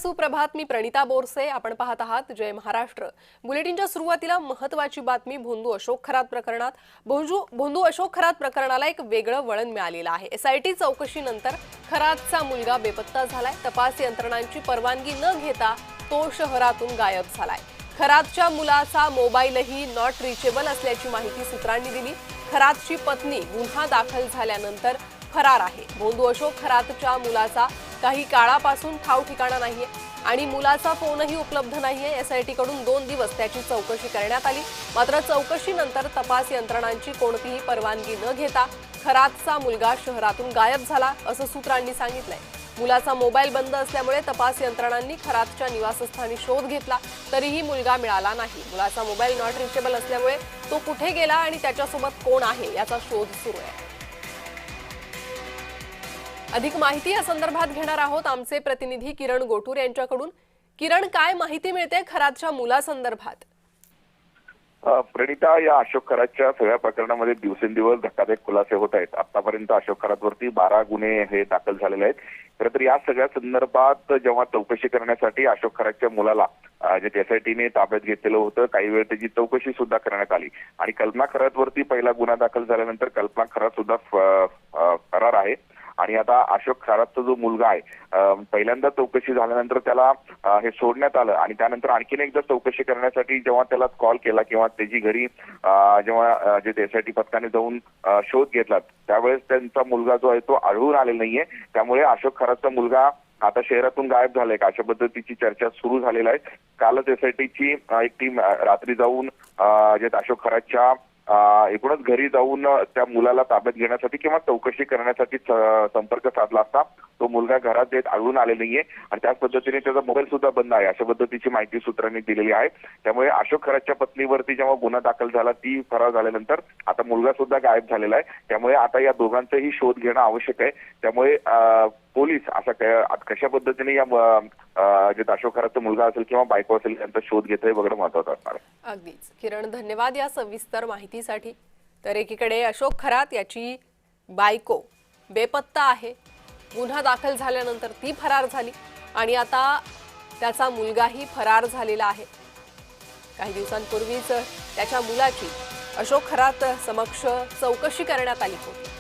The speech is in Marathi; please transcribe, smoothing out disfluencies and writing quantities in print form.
सुप्रभात. मी प्रणिता बोरसे. आपण पाहत आहात जय महाराष्ट्र. बुलेटिनच्या सुरुवातीला महत्त्वाची बातमी. भोंदू अशोक खरात प्रकरणात भोंदू अशोक खरात प्रकरणाला एक वेगळं वळण मिळालेलं आहे. एसआयटी चौकशीनंतर खरातचा मुलगा बेपत्ता झालाय. तपास यंत्रणांची परवानगी न घेता तो शहरातून गायब झालाय. खरातच्या मुलाचा मोबाईलही नॉट रिचेबल असल्याची माहिती सूत्रांनी दिली. खरातची पत्नी गुन्हा दाखल झाल्यानंतर फरार आहे. भोंदू अशोक खरातच्या मुलाचा काही काळापासून ठाव ठिकाणा नाहीये आणि मुलाचा फोनही उपलब्ध नाहीये. एसआयटी कडून 2 दिवस त्याची चौकशी करण्यात आली. मात्र चौकशीनंतर तपास यंत्रणांची कोणतीही परवानगी न घेता खरातचा मुलगा शहरातून गायब झाला असं सूत्रांनी सांगितलंय. मुलाचा मोबाईल बंद असल्यामुळे तपास यंत्रणांनी खरातच्या निवासस्थानी शोध घेतला तरीही मुलगा मिळाला नाही. मुलाचा मोबाईल नॉट रिचेबल असल्यामुळे तो कुठे गेला आणि त्याच्यासोबत कोण आहे याचा शोध सुरू आहे. अधिक माहिती या संदर्भात घेणार आहोत आमचे प्रतिनिधी किरण गोटूर यांच्याकडून. किरण, काय माहिती मिळते खरातच्या मुलासंदर्भात? प्रणिता, या अशोक खरातच्या सगळ्या प्रकरणामध्ये दिवसेंदिवस धक्कादायक खुलासे होत आहेत. आतापर्यंत अशोक खरातवरती 12 गुन्हे हे दाखल झालेले आहेत. खरं तर या सगळ्या संदर्भात जेव्हा चौकशी करण्यासाठी अशोक खरातच्या मुलाला जे एसआयटीने ताब्यात घेतलेलं होतं, काही वेळ त्याची चौकशी सुद्धा करण्यात आली आणि कल्पना खरातवरती पहिला गुन्हा दाखल झाल्यानंतर कल्पना खरात सुद्धा फरार आहे. आणि आता अशोक खरातचा जो मुलगा आहे, पहिल्यांदा चौकशी झाल्यानंतर त्याला हे सोडण्यात आलं आणि त्यानंतर आणखीन एकदा चौकशी करण्यासाठी जेव्हा त्याला कॉल केला किंवा त्याची घरी जेव्हा जे एसआयटी पथकाने जाऊन शोध घेतला त्यावेळेस त्यांचा मुलगा जो आहे तो आढळून आलेला नाहीये. त्यामुळे अशोक खरातचा मुलगा आता शहरातून गायब झालाय का अशा पद्धतीची चर्चा सुरू झालेली आहे. कालच एसआयटीची एक टीम रात्री जाऊन जे अशोक खरातच्या एकूणच घरी जाऊन त्या मुलाला ताब्यात घेण्यासाठी किंवा चौकशी करण्यासाठी संपर्क साधला असता तो मुलगा घरात येत आढळून आले नाहीये आणि त्याच पद्धतीने त्याचा मोबाईल सुद्धा बंद आहे अशा पद्धतीची माहिती सूत्रांनी दिलेली आहे. त्यामुळे अशोक खरातच्या पत्नीवरती जेव्हा गुन्हा दाखल झाला ती फरार झाल्यानंतर आता मुलगा सुद्धा गायब झालेला आहे. त्यामुळे आता या दोघांचंही शोध घेणं आवश्यक आहे. त्यामुळे पोलीस असा कशा पद्धतीने या जे अशोक खरातचा मुलगा असेल किंवा बायको असेल त्यांचा शोध घेतोय बघणं महत्त्वाचं असणार आहे. अगदीच किरण, धन्यवाद या सविस्तर माहितीसाठी. तर एकीकडे अशोक खरात याची बायको बेपत्ता आहे. गुन्हा दाखल झाल्यानंतर ती फरार झाली आणि आता त्याचा मुलगाही फरार झालेला आहे. काही दिवसांपूर्वीच त्याच्या मुलाची अशोक खरात समक्ष चौकशी करण्यात आली होती.